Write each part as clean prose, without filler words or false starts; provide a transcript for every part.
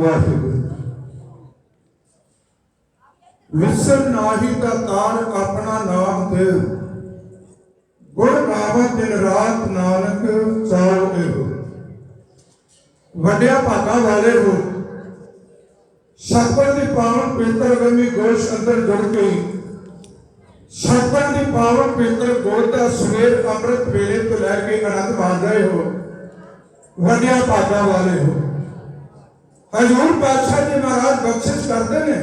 वाहिगुरू। विसर नाही ता तार अपना नाम दे, गुण गावा दिन रात नानक चाल एहो। वड्या भागा वाले हो, सतगुर दी पावन पवित्र गमी गोश अंदर जुड़ के सतगुर दी पावन पवित्र गोद दा सवेर अमृत वेले तो लैके आनंद मान रहे हो। वड्या भागा वाले हो। हजूर पातशाह जी महाराज बख्शिश करते ने,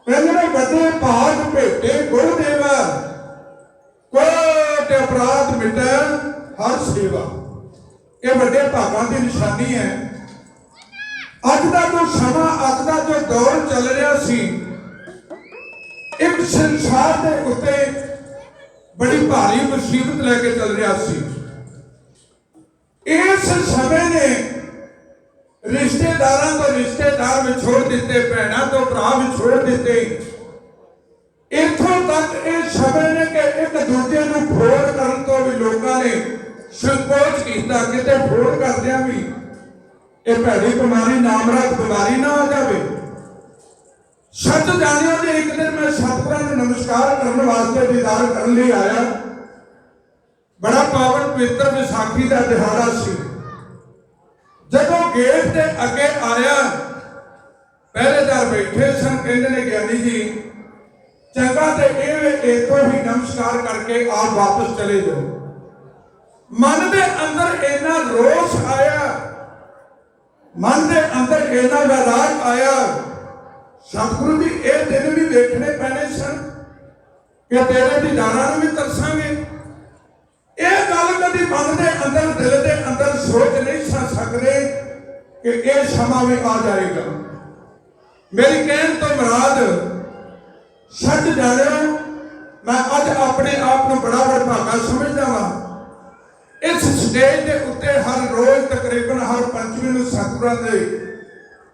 कहते बड़े भाग भेटे गुरु देवा, कोट अपराध मिटे हर सेवा। ये बड़े भागों की निशानी है। अज का जो समा, अज का जो दौर चल रहा सी, एक संसार के उत्ते बड़ी भारी मुसीबत लेके चल रहा सी। इस समय ने रिश्तेदारों तो रिश्तेदार विछोड़ दिते, भैनों तो भरा विछोड़ दिते। इथों तक इस समय ने कि एक दूजे को फोड़ करने तो भी लोगों ने संकोच किया, किते फोड़ करदिया भी ये भैड़ी बीमारी नामराद बीमारी ना आ जाए। सच जानियो जी, एक दिन मैं सतगुरां नूं नमस्कार करने वास्ते दीदार करने लिए आया। बड़ा पावन पवित्र विसाखी का दिहाड़ा सी। जदों गेट के अगे आया, पहरेदार बैठे सन, कहते ने ज्ञानी जी चंगा तो इतों ही नमस्कार करके आप वापस चले जाओ। मन के अंदर इन्ना रोष आया, मन के अंदर इन्ना वैराग आया। सतगुरु जी ये दिन भी देखने पैने सन कि तेरे दीदारां नूं भी तरसांगे। यह गल कभी मन के अंदर दिल के अंदर सोच नहीं सकते कि यह समा भी आ जाएगा। मेरी कहने तो मुराद सच जानियो, मैं अज अपने आप को बड़ा वडभागा समझदा वां। इस स्टेज के उत्ते हर रोज तकरीबन हर पंचमी नूं सतगुरां दे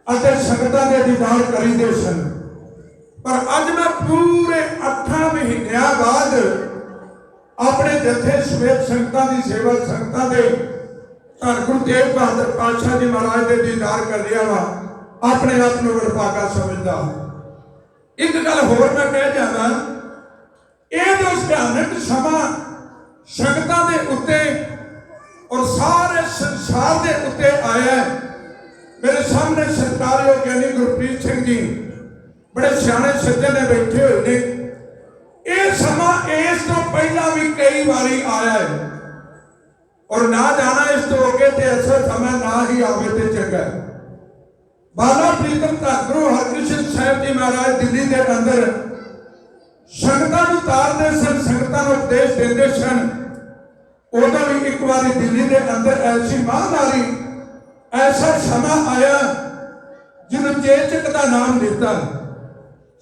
अते संगतां दे दीदार करीदे सन, पर अज मैं पूरे 8 महीनों बाद अपने जथे समेत संगतां की सेवा, संगतां दे धन गुरु तेग बहादुर पातशाह जी महाराज के दीदार कर लिया वा। अपने आप को वडभागा समझदा। एक गल होर मैं कह जाना, ये जो भयानक समा संगतां दे उत्ते और सारे संसार के उत्ते आया। मेरे सामने सत्कारयोग ज्ञानी गुरप्रीत सिंह जी बड़े सियाने सज्जन ने बैठे हुए ने। यह समा इस तो पहला भी कई बारी आया है और ना जाना इस तो अगे तो ऐसा समय ना ही आवे तो चंगा। बाला प्रीतम धर्मगुरु हरकृष्ण साहिब जी महाराज दिल्ली के अंदर संगतां नूं तारदे सन, संगतां नूं उपदेश देंदे सन। उदों भी एक बारी दिल्ली के अंदर ऐसी महामारी, ऐसा समा आया जिन्होंने चेचक का नाम दिता।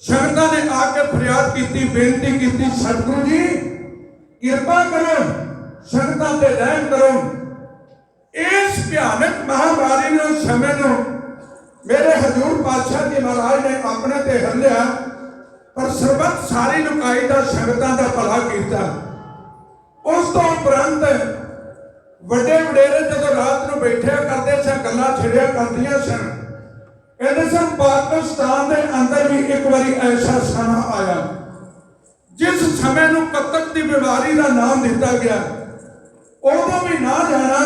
संगतां ने आके फरियाद की, बेनती की, सतगुरु जी कृपा करो, संगतां ते रहम करो। इस भयानक महामारी ने समय नूं मेरे हजूर पातशाह जी महाराज ने अपने ते हल्लिया, पर सरबत सारी लुकाई दा संगतां दा भला कीता। उस तो उपरंत वड्डे वडेरे जदों रात नूं बैठिया करते सन, गल्लां छिड़िया करदियां सन। कहते सन पाकिस्तान के अंदर भी एक बारी ऐसा समा आया जिस समय नूं कत्तक की बीमारी का नाम दिता गया। उदों भी ना जाना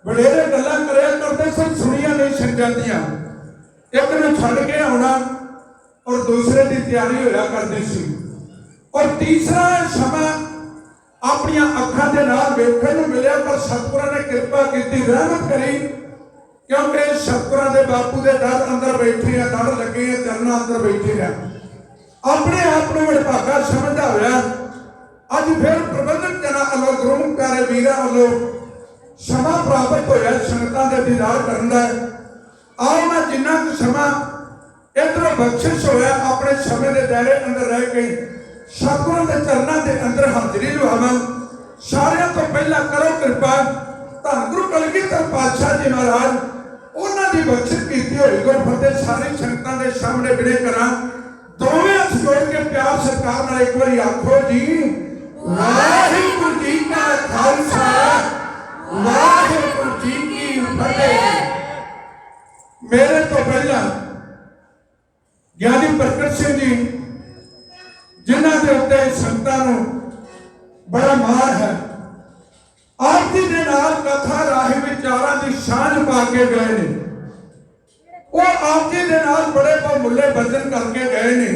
वडेरे गल्लां करिया करते सन, सुनिया नहीं सन जांदियां। एक नूं छड्ड के आउणा और दूसरे की तैयारी होया करदी सी। और तीसरा समा अपनी अखां दे नाल वेखण नूं मिलिया, पर सतगुरां ने कृपा की, रहमत करी, क्योंकि सतगुरां दे बापू दे दर अंदर बैठे हैं, दर लगे हैं, चरना अंदर बैठे हैं। अपने आप को वडभागा समझदा होया अज फिर प्रबंधक जना वालों, गुरु प्यारे वीरां वालों समा प्राप्त होया संगतां दे दीदार करन दा। आओ मैं जिन्ना कुछ समा इधरों बख्शिश होया अपने समय के दायरे अंदर रह के सतगुरां दे चरनां दे अंदर हाजरी लवावां। सारियां तो पहला करो कृपा धन गुरु कलगीधर पातशाह जी महाराज उन्हां दी बख्शिश कीती होई गुरफतेह सारी संगतां दे सामने विनय करां। दोवें हथ जोड़ के प्यार सत्कार नाल एक बारी आखो जी वाहिगुरू जी का खालसा वाहिगुरू जी की फतेह। मेरे तो पहला ज्ञानी प्रकट सिंह जी जिन्हों के उत्ते संगतां नूं बड़ा माण है, आप जी दे नाल कथा राही विचारां दी सांझ पा के गए ने। वो आप जी दे नाल बड़े बहुमूल्य वचन करके गए ने।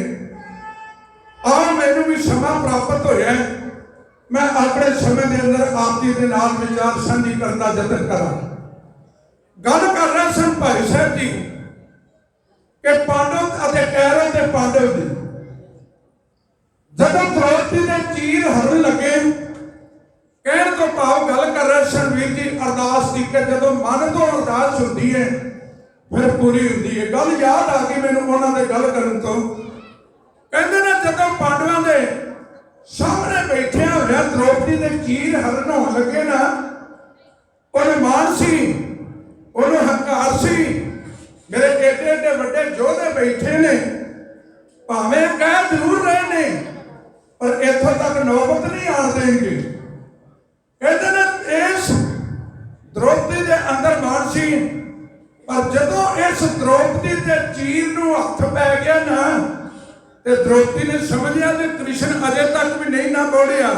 आ मैनूं भी समा प्राप्त होया, मैं अपने समय के अंदर आप जी दे नाल विचार सांझी करने का यतन करा। गल कर रहे सन भाई साहब जी कि पांडव अते कैरव ते पांडव दी जदों द्रौपदी दे चीर हरण लगे, कहण तो भाव गल कर रहे सन वीर जी अरदास की कि जदों मन तो अरदास होती है फिर पूरी होती है। गल याद आ गई मैनूं उन्हां दे गल करन तो, कहंदे ने जदों पांडवां दे सामने बैठे होया द्रौपदी दे चीर हरण होण लगे ना, उन्हें मान सी, उन्हें हंकार सी, मेरे एडे एडे वड्डे योधे बैठे ने, भावें कह जरूर रहे ने पर इत्थों तक नौबत नहीं आण देंगे। कहते ने इस द्रौपदी दे अंदर मान सी, पर जदों इस द्रौपदी दे चीर नूं हथ पै गया ना ते द्रौपदी ने समझ लिया कि कृष्ण अजे तक भी नहीं ना बोड़िया,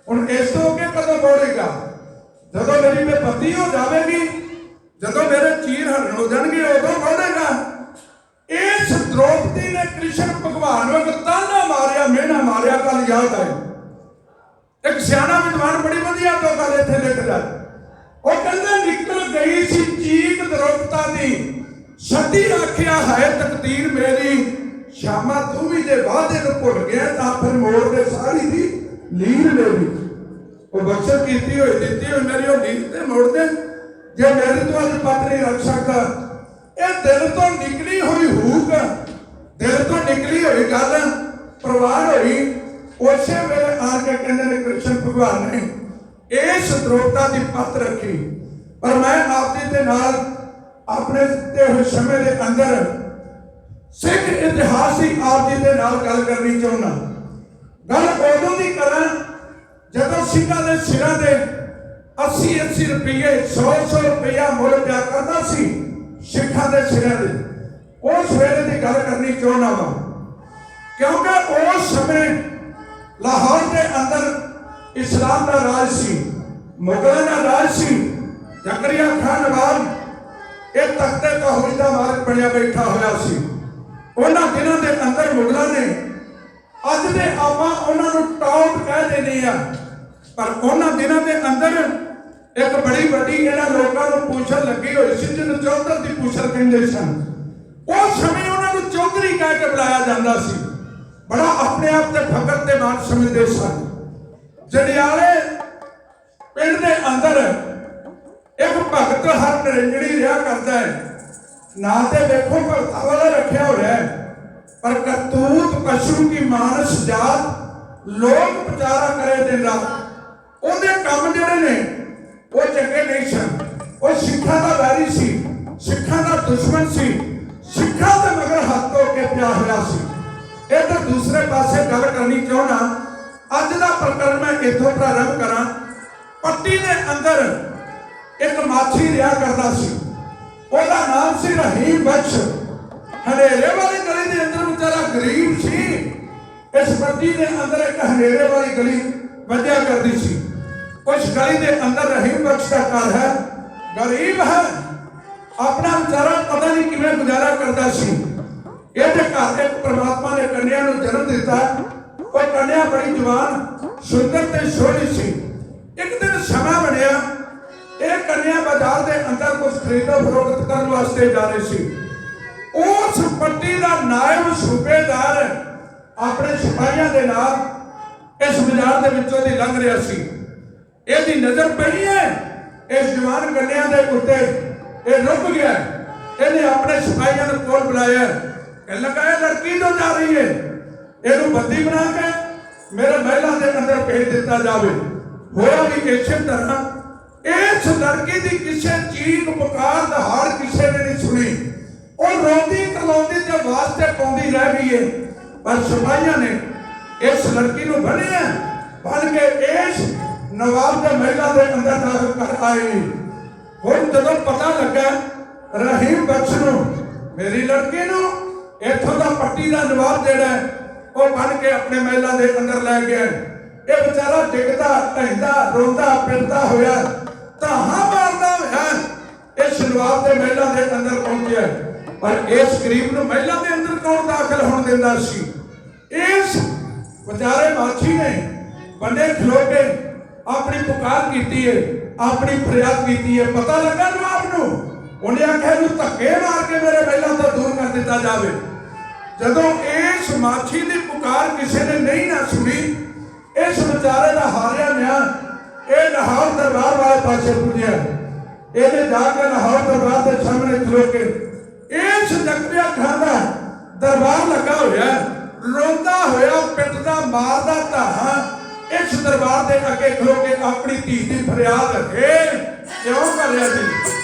हुण इस तो अगे कदों बोड़ेगा? जदों मेरी बेपत्ती हो जाएगी, जदों मेरे चीर हरण हो जाएंगे उदों बोलेगा। इस द्रौपदी ने कृष्ण भगवान को ताना मारिया, मेहना मारिया। गल याद आई, एक सियाना विद्वान बड़ी वधिया तो गल इत्थे लिखदा, वो कहंदा निकल गई सी चीक द्रौपदा दी, सती आखिया है तकदीर मेरी, श्यामा तू भी जे वादे नूं भुल गया तां फिर मोड़ दे सारी दी लीर मेरी। वो बख्शत कीती होई दित्ती होई मेरी वो लीर ते मोड़ दे, जे मेरे तो अज पत नहीं रख सकता। ये दिल तो निकली हुई हूक, दिल तो निकली हुई गल प्रवान हुई, उस वेले आके कहते ने कृष्ण भगवान ने इस द्रौपदा की पत रखी। पर मैं आप जी के नाल अपने दिते हुए समय के अंदर सिख इतिहास की आप जी के नाल गल करनी चाहना। गल उदों की करा जदों सिखां दे सिरां दे 80-80 रुपये 100-100 रुपया मुल पिया करता सी सिखां दे सिरां दे, उस वेले की गल करनी चाहना वा, क्योंकि उस समय लाहौर के अंदर इस्लाम का राज सी, मुगलों का राज सी। जकरिया खान नवाब एक तख्ते तहूरी का मालिक बनया बैठा होया सी। उन्हां दिनों के अंदर मुगलों ने अज दे आपां उन्हां नूं टॉप कह देने आ, पर उन्हां दिनों के अंदर एक बड़ी वड्डी इन्हां लोकां नूं पूछल लगी हुई सी जिन्हूं चौधर दी पूछल कहंदे सन। उस समय उन्हां नूं चौधरी कह के बुलाया जाता सी, बड़ा अपने आप से फकर ते मान समझते सन। जंडियाले पिंड के अंदर एक भगत हर निरंजनी रहा करता है, ना तो देखो भगता वाला रखा हो रहा है, पर करतूत पशु की मानस जात लोग प्रचारा करे दिन रात। उहदे काम जिहड़े ने वो चंगे नहीं सन, वो सिखां दा वैरी सी, सिखां दा दुश्मन सी, सिखां दे मगर हाथ धो के पिया होया सी। इधर दूसरे पासे गल करनी चाहना, अज का प्रकरण मैं इथों प्रारंभ करा। पट्टी के अंदर एक माछी रहा करता सी, उसका नाम सी रहीम बख्श। हनेरे वाली गली के अंदर बेचारा गरीब सी, इस पट्टी के अंदर एक हनेरे वाली गली वजया करती सी। उस गली के अंदर रहीम बख्श का घर है, गरीब है, अपना बेचारा पता नहीं किवें गुजारा करता सी। इहदे घर एक परमात्मा ने कन्या नूं जन्म दिता। वो कन्या बड़ी जवान सुंदर ते सोहनी सी। एक दिन समा बनया, एक कन्या बाजार के अंदर कुछ खरीदो फरोख्त करने वास्ते जा रही सी। उस पट्टी का नायब सूबेदार अपने सिपाहियों के नाल इस बाजार के विचों दी लंघ रहा सी। इसकी नजर पई है इस जवान कन्या के उत्ते, ये रुक गया। इन्हें अपने सिपाहियों ने कोल बुलाया, कहने लगा ये लड़की तो जा रही है, इनू बंदी बना के मेरे महिला के अंदर भेज दिता जाए। होया भी इस तरह इस लड़की की किसी चीख पुकार दहाड़ किसी ने नहीं सुनी। और रोंदी करलाउंदी ते वास्ते पाउंदी रह गई है, पर सिपाहियों ने इस लड़की को बनिया बन के इस नवाब के महिला के अंदर दाखिल कर आए। हुण जदों पता लगा रहीम बख्श नूं मेरी लड़की नूं इत्थों दा पट्टी दा नवाब जिहड़ा है वो बन के अपने महलों के अंदर लै गया। ये बेचारा डिगदा ढहिंदा रोंदा पिटदा होया धाहां मारदा होया इस नवाब के महलों के अंदर पहुंचा। पर इस गरीब नूं महलों के अंदर कौन दाखिल होण दिंदा सी? इस बेचारे माछी ने बने खलो के अपनी पुकार की है, अपनी फरियाद की है। पता लगा नवाब नूं, उन्हें आख्या नूं धक्के मार के मेरे महलों तो दूर कर दिता जाए। जदों इस माछी की पुकार किसी ने नहीं ना सुनी, इस बेचारे का हारिया न्या ये लाहौर दरबार वाले पासे पुजया। इन्हें जाकर लाहौर दरबार के सामने खलो के इस जकरिया खां दा दरबार लगा होया, रोंदा होया पिटदा मारदा धाहां इस दरबार के अगे खलो के अपनी धी की फरियाद रखे क्यों कर रहा जी?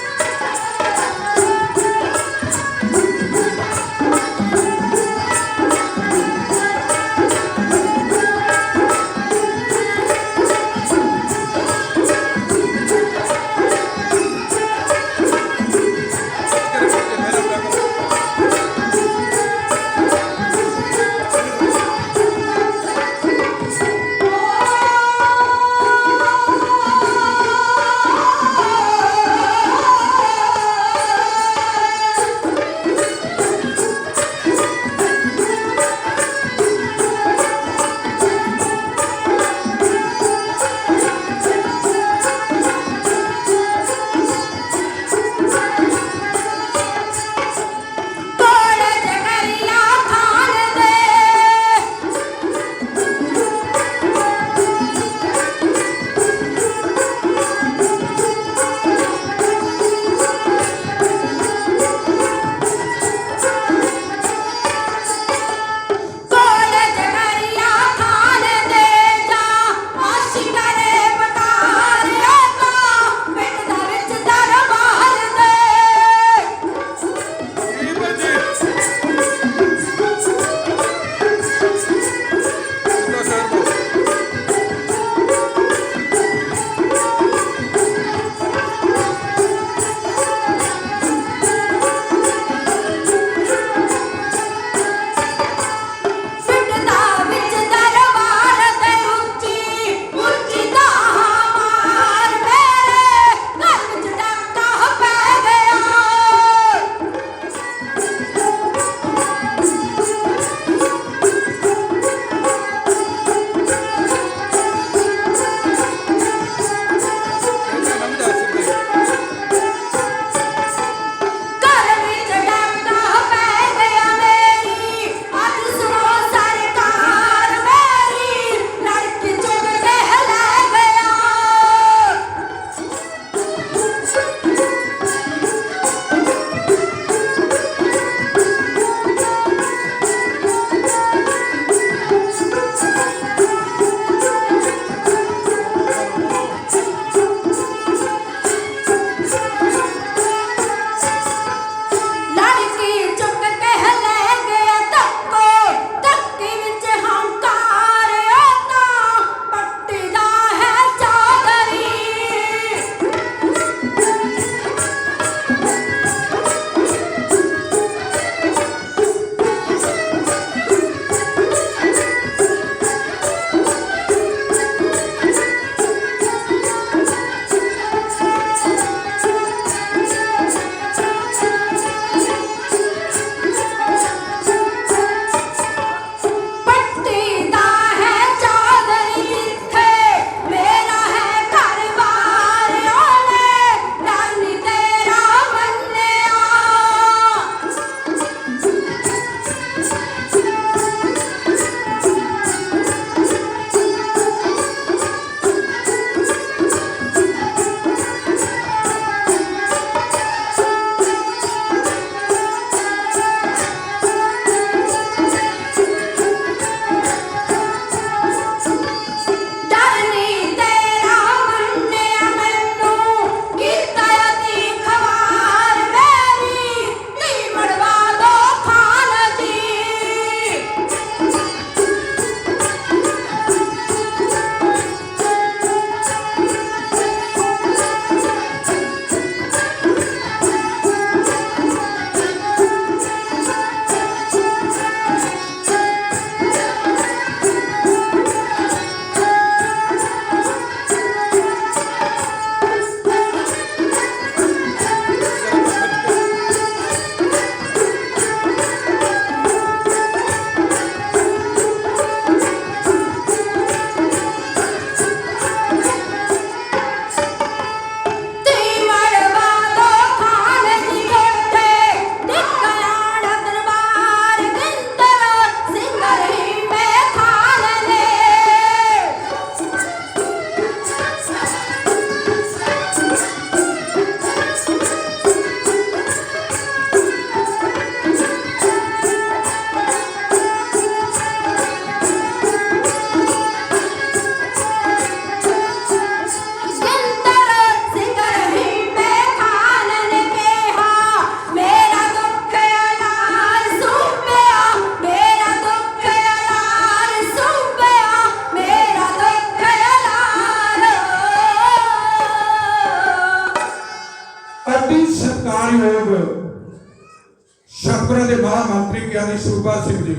ਗਿਆਨੀ ਸੂਬਾ ਸਿੰਘ ਜੀ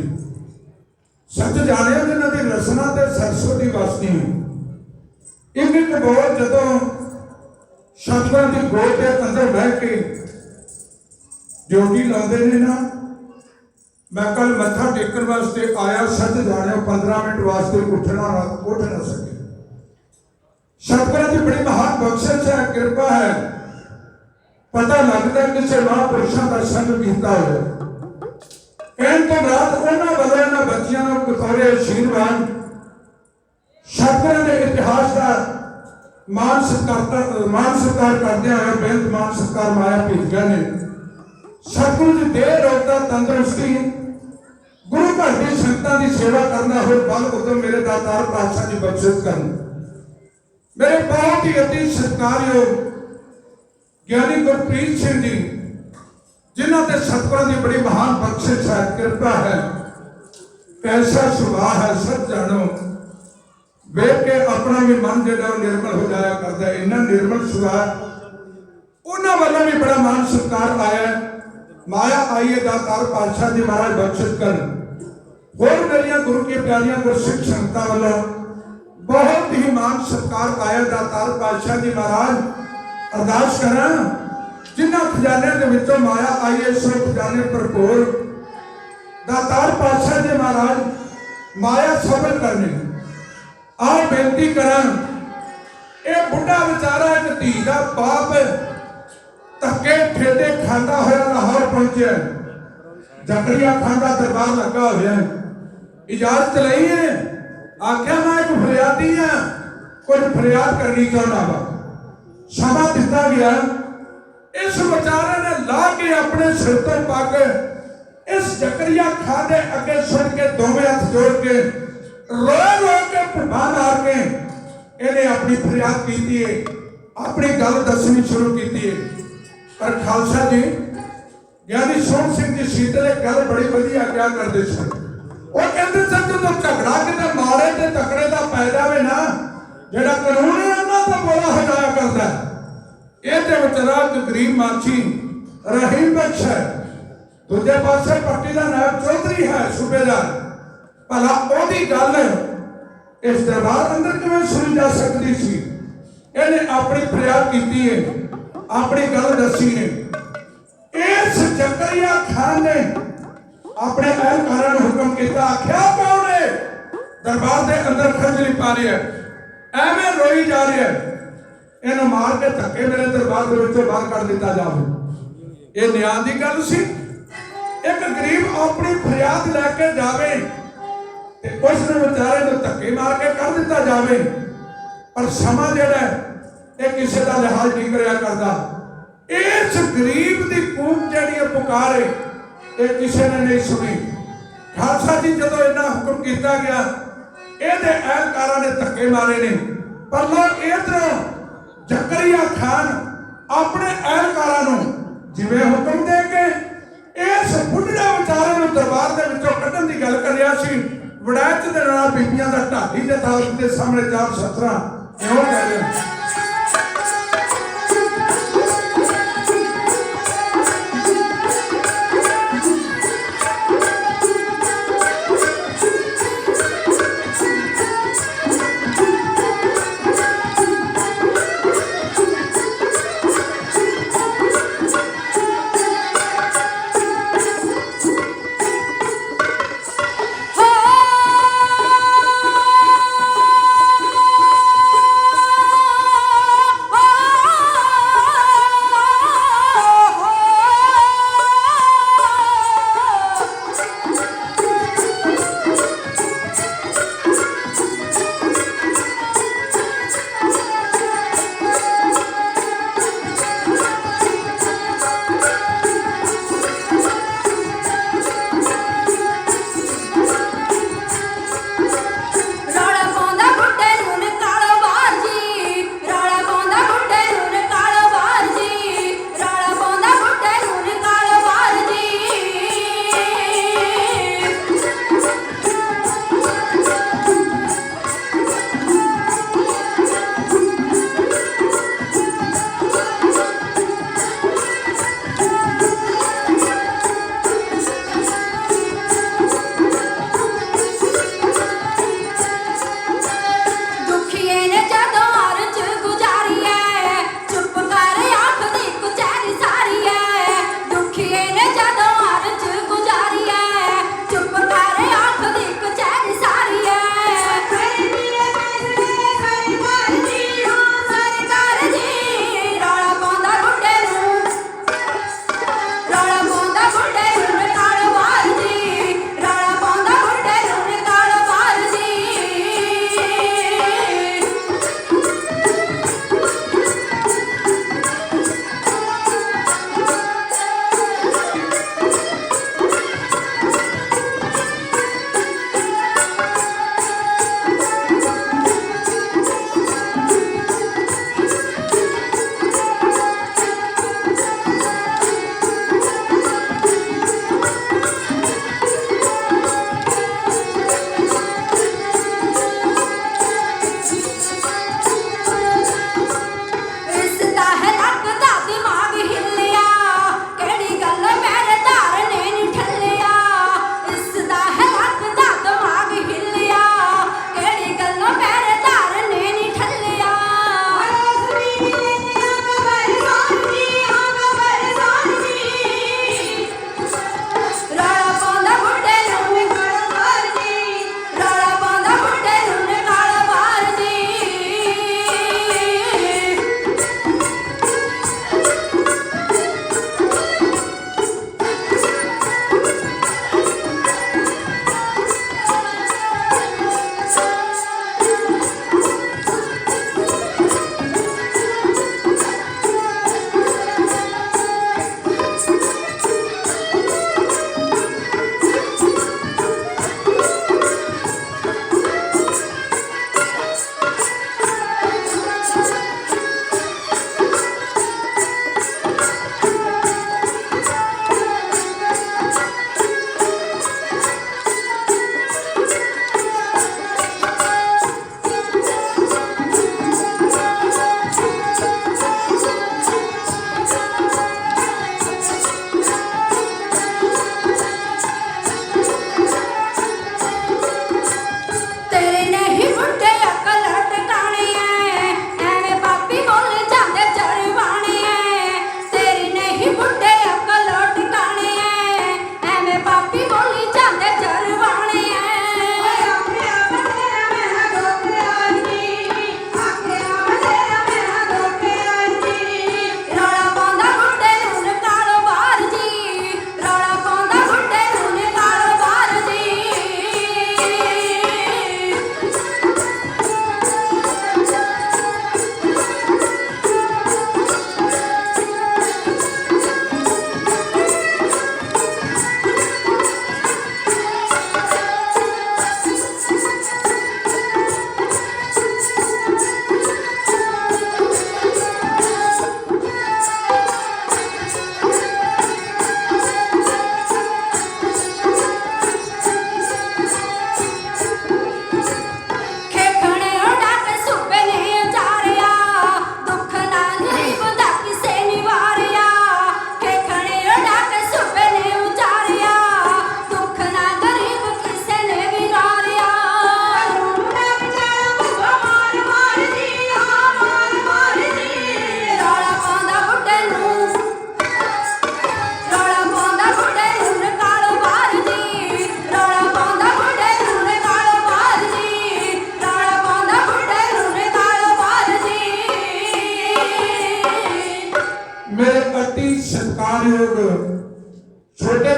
सच जाने जिन्हों की रसना ते सरस्वती वसती एक बोल जो सतगुरां की गोद के अंदर बह के ड्यूटी लाते ने ना, मैं कल मत्था टेकन वास्ते आया, सच जाने 15 मिनट वास्ते उठ ना सके। सतगुरां की बड़ी महान बख्शिश है, कृपा है, पता लगता है किसी महापुरुषों का संग किया हो। कहने तो रात उन्होंने वालों इन्होंने बच्चियों को बतौर आशीर्वाद सतगुरां के इतिहास का मान सत्कार करते हुए बेहद मान सत्कार माया भीतिया ने सतगुरु की देह रोगता तंदुरुस्ती गुरु घर की संगतां की सेवा करना हो बल उदम मेरे दातार पातशाह की बख्शिश कर। मेरे बहुत ही अति सत्कारयोग ज्ञानी गुरप्रीत सिंह जी जिन्हों के सतगुरां की बड़ी महान बख्शिश है, कृपा है, कैसा सुभाव है, सब जानो वेख के अपना भी मन जो निर्मल हो जाया करता है। इन्ना निर्मल सुभाव उन्होंने वालों भी बड़ा मान सत्कार आया, माया आई है दातार पातशाह जी महाराज बख्शिश कर। होर मेरिया गुरु की प्यारियां गुरसिख संगतां वालों बहुत ही मान सत्कार आया दातार पातशाह जी महाराज। अरदास करा जिन्हों खजाने के विचों माया आई है सो खजाने भरपूर दातार पातशाह जी महाराज माया सफल करने आओ बेनती करा। ये बुढ़ा बेचारा एक धी का बाप धक्के ठेडे खांदा होया लाहौर पहुंचे, जकरिया खांदा दरबार लगा हुआ, इजाजत लई है, आख्या मैं एक फरियादी हाँ, कुछ फरियाद करनी चाहता वा। समा दिता गया, इस बेचारे ने ला के अपने सिर तो पग इस जकरिया खां दे अगे सुन के दोवें हाथ जोड़ के रो रो के भुब्बा मार के इन्हें अपनी फरियाद की है, अपनी गल दसनी शुरू की है। पर खालसा जी ज्ञानी सोहन सिंह जी सीतले गल बड़ी वधिया क्या करते सन। वो कहते सन जो झगड़ा किते मारे ते तकड़े का पै जाए ना, जिहड़ा कानून है उन्हां दा बोला हटाया करता है। ये बेचारा गरीब माछी रहीम बख्श है, दूजे पासे पट्टी का नायब चौधरी है सूबेदार, भला ओदी गल इस दरबार अंदर किवें सुनी जा सकती सी। इन्हें अपनी फरियाद की है, अपनी गल दसी है। इस जकरिया खान ने अपने एहलकारां नूं हुक्म किया, आख्या कौन है दरबार के अंदर खंजरी पा रहा है, एवें रोई जा रहा है, इन्हें मार के धक्के मेरे दरबार के विचों बाहर कर दिता जाए। ये न्याय की गल सी। एक गरीब अपनी फरियाद लैके जावे ते उसने बेचारे को धक्के मार के कर दिता जाए, पर समा जिहड़ा ये किसी का लिहाज नहीं करिया करता। इस गरीब की कूक जिहड़ी पुकार है ये किसी ने नहीं सुनी। खालसा जी जदों इन्ना हुक्म किया गया, इहदे एहलकारां ने धक्के मारे ने, पर लोग इधरों जकरिया खान अपने एहलकारां नूं जिवें हुक्म दे के इस बुढ़े बेचारे नूं दरबार दे विचों कढण दी गल कर रहा सी। वड़ैत दे नाल बीबियां दा ढाडी दे ताल दे सामने 4 सतरां इहो कर रहे।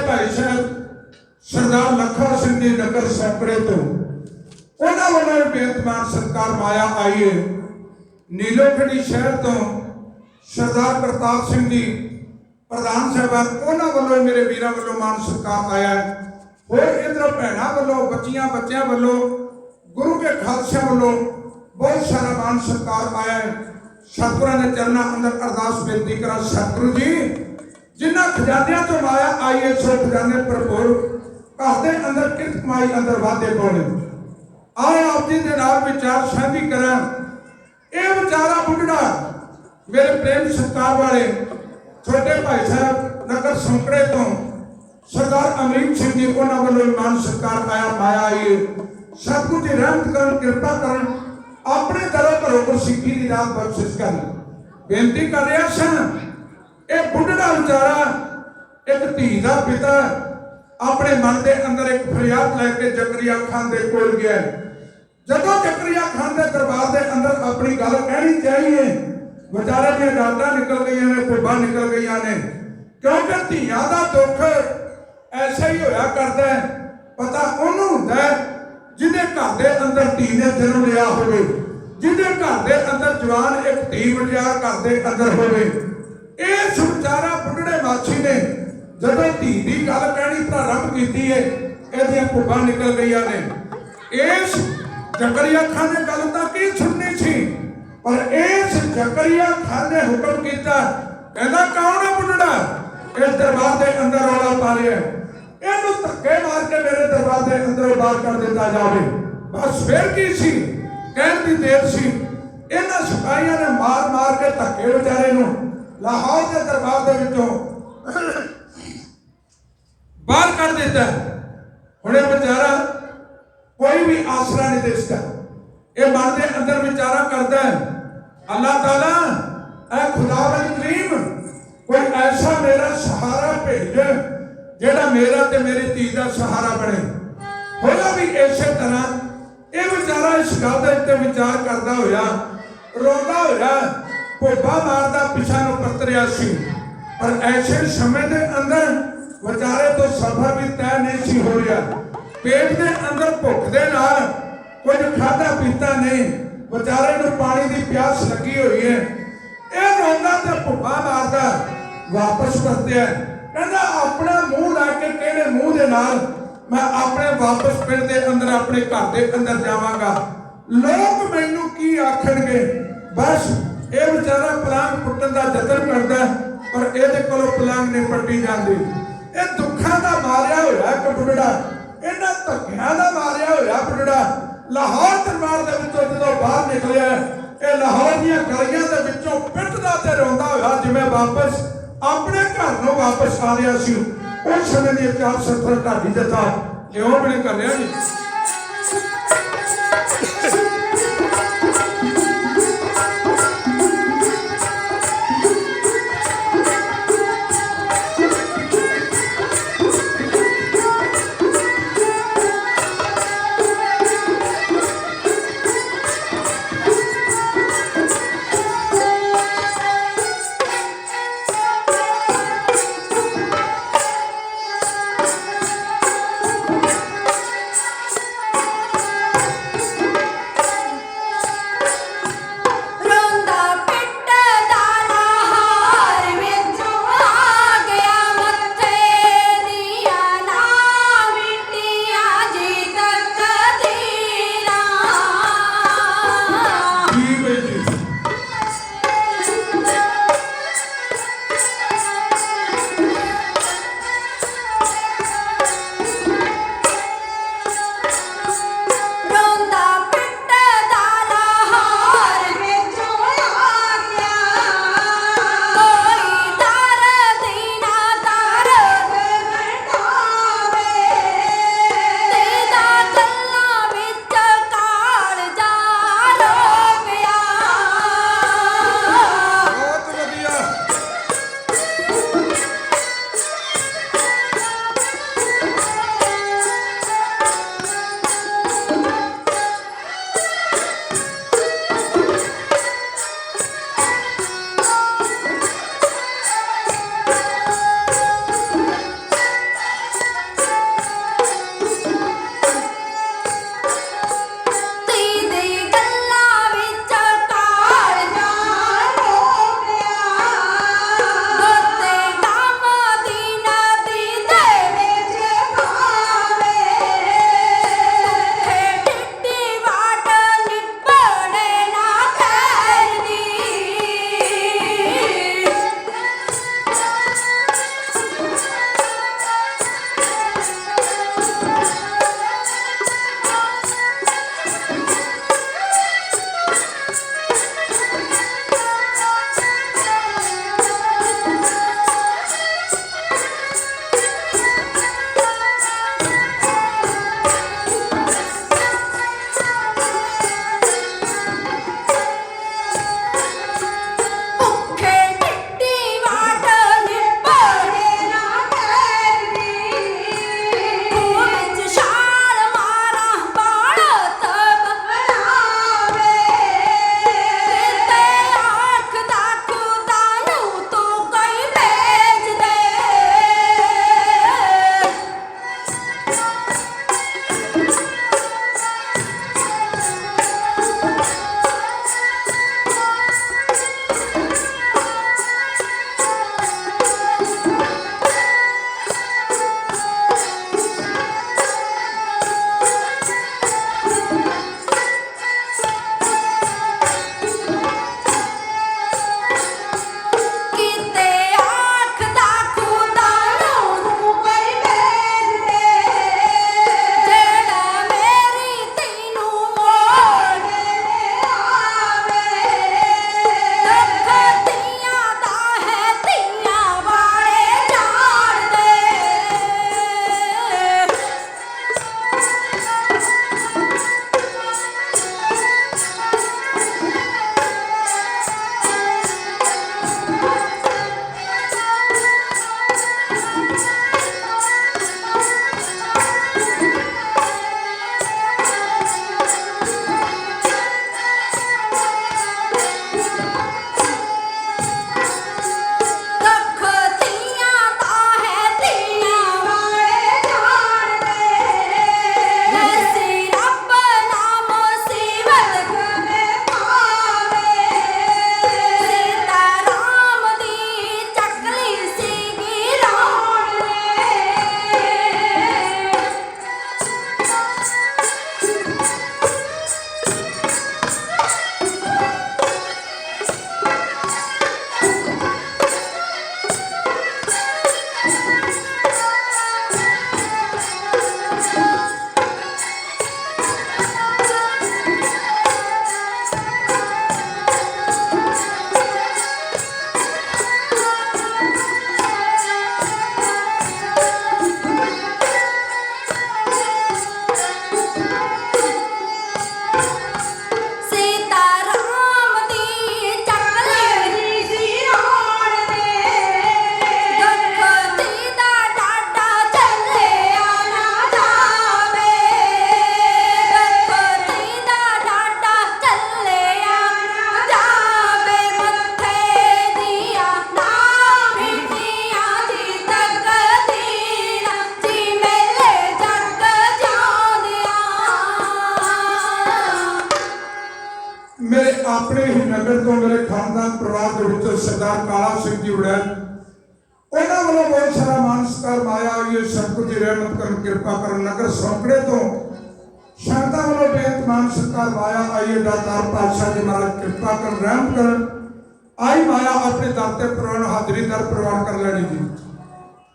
भाई साहब सरदार लखा सिंह जी नगर सैकड़े तो उन्होंने वालों बेतमान सत्कार माया आई है। नीलोखड़ी शहर तो सरदार प्रताप सिंह जी प्रधान साहबान उन्होंने वालों मेरे वीरों वालों मान सत्कार आया है। और इधर भैनों वालों बच्चियां बच्चों वालों गुरु के खालसा वालों बहुत सारा मान सत्कार आया है। सतगुरां ने चरणों अंदर अरदास बेनती करा, सतगुरु जी जिन्ना खजानिया तो माया आई है सो खजाने भरपूर घर के अंदर किरत कमाई अंदर वादे पाने। आओ आप जी के नाल विचार साझी करा। यह विचारा बुढ़ा मेरे प्रेम सत्कार वाले छोटे भाई साहब नगर संकड़े तो सरदार अमरीक सिंह जी उन्होंने वालों मान सत्कार आया माया आई है। सतगुरु जी रहमत कर कृपा कर अपने दरों घरों पर सिक्खी की रात बख्शिश कर बेनती कर रहा सन। यह बुढ़ा बेचारा एक धी का पिता अपने मन के अंदर एक फरियाद लैके जकरिया खान के कोल गया। जदों जकरिया खान के दरबार के अंदर अपनी गल कहनी चाहिए बेचारे दी डांटा निकल गई ने, भुब्बा निकल गई ने, क्योंकि धियां का दुख ऐसा ही होया करता है। पता उन्होंने होंदा जिन्हें घर के अंदर धी ने जन्म लिया होवे, जिन्हें घर के अंदर जवान एक धी मुटियार घर के अंदर होवे। इस बेचारा बुढ़ड़े माछी ने जदों धी की गल कहनी प्रारंभ की है यह भुब्बा निकल गई ने। इस जकरिया खान ने गल तो की सुननी सी, पर इस जकरिया खान ने हुक्म किया कहना कौन है बुढ़ड़ा इस दरबार के अंदर रौला पा रहा है, इनू धक्के मार के मेरे दरबार के अंदर बाहर कर दिता जाए। बस फिर की सी कहने की देर सी। इन्होंने सिपाहियों ने मार मार के धक्के बेचारे लाहौर के दरबार के विचों बाहर कर दिता। हुण यह बेचारा कोई भी आसरा नहीं दिसता। यह मन के अंदर विचारा करता है अल्लाह ताला ऐ खुदावंद करीम कोई ऐसा मेरा सहारा भेज जेड़ा मेरा ते मेरी धी का सहारा बने। होया भी इस तरह यह बेचारा इस गल के उत्ते विचार करता होया रोंदा होया भुब्बा मारदा पिछा नूं परतरिया सी। पर ऐसे समय के अंदर बेचारे तो सफर भी तय नहीं सी हो रहा। पेट के अंदर भुख के नाल कुछ खाधा पीता नहीं, बेचारे नूं पानी की प्यास लगी हुई है। यह रोंदा ते भुब्बा मारदा वापस परत्या कहंदा अपना मुंह लैके किहड़े मुंह दे नाल मैं अपने वापस पिंड के अंदर अपने घर के अंदर जावांगा, लोग मैनू की आखणगे। बस यह बेचारा पलांग पुट्टन का जतन करता पर ये कोलों पलांग नहीं पट्टी जाती। यह दुखा का मारिया होया एक बुढ़ड़ा, इन्हां धक्कियां का मारिया होया बुढ़ड़ा लाहौर दरबार के विचों जदों बाहर निकलिया ये लाहौर दीयां गलियां दे विचों पिटदा ते रोंदा होया जिवें वापस अपने घर नूं वापस आ रहा सी। उस समय दी 470 ढाडी जथा इउं भी कर रहा जी। मेरे अपने ही नगर तो मेरे खानदान परिवार के विचों सरदार काला सिंह जी उड़ैल उन्होंने वालों बहुत सारा मान सत्कार माया ये सतगुर जी रहमत कर कृपा कर नगर सौंकड़े तो संगतां वालों बेहद मान सत्कार माया आइए दातार पातशाह जी महाराज कृपा कर रहम कर आई माया अपने दर ते प्रवान हाजरी दर प्रवान कर लेनी जी।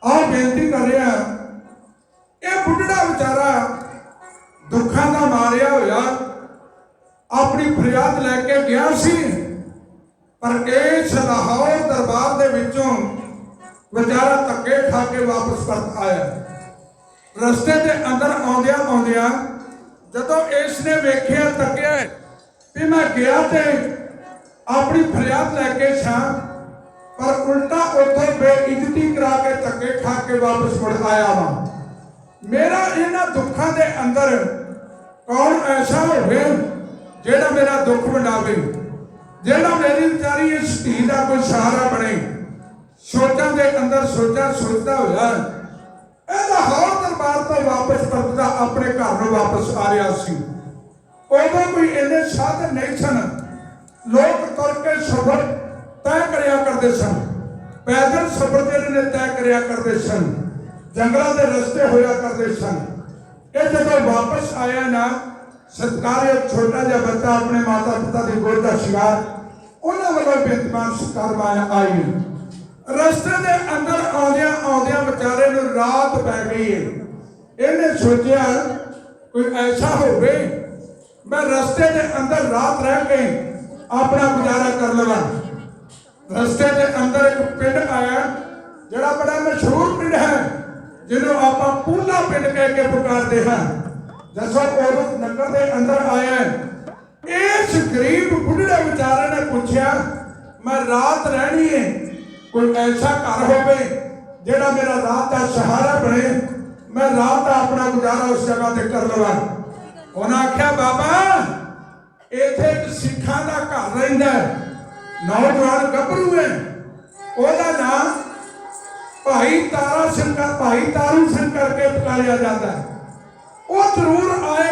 आ बेनती कर रहा ये बुढ़ड़ा बेचारा दुखों का मारिया होया अपनी फरियाद लैके गया सी पर इस लाहौर दरबार दे विचों बेचारा धक्के खा के वापस परत आया। रस्ते के अंदर आउंदियां आउंदियां जदों इसने वेखिया तकिया भी मैं गया ते अपनी फरियाद लैके छा पर उल्टा उतो बेइज्जती करा के धक्के खा के वापस मुड़ आया वा। मेरा इन्हां दुखों के अंदर कौन ऐसा होवे जेड़ा मेरा दुख वंडावे जेड़ा मेरी बेचारी इस धी का कोई सहारा बने। सोचा के अंदर सोचता होया लाहौर दरबार तो वापस परतदा अपने घर में वापस आ रहा सी। उदों कोई इन्ने साधन नहीं सन लोग तुर के सफर तय करया करते सन पैदल सफर जिहड़े ने तय करया करते सन जंगलों के रस्ते होया करते सन। ये जब वापस आया ना सत्कार छोटा जहा बच्चा अपने माता पिता की गोद का शिकार उन्होंने वालों बेतमान सत्कार माया आई। रस्ते के अंदर आउंदियां आउंदियां बेचारे नूं रात पै गई है। इन्हें सोचा कोई ऐसा होवे मैं रस्ते के अंदर रात रह के अपना गुजारा कर लवां। रस्ते के अंदर एक पिंड आया जिहड़ा बड़ा मशहूर पिंड है जिन्हों आपां पूला पिंड कह के पुकारते हैं। जसों उस नगर के अंदर आया इस गरीब बुढ़े बेचारे ने पूछा मैं रात रहनी है कोई ऐसा घर होवे जेड़ा मेरा रात का सहारा बने मैं रात का अपना गुजारा उस जगह से कर लवां। उन्हें आख्या बाबा इत्थे एक सिखां दा घर रहिंदा नौजवान गभरू है ओहदा नाम भाई तारा सिंह भाई तारू सिंह करके पुकारिया जाता है। वो जरूर आए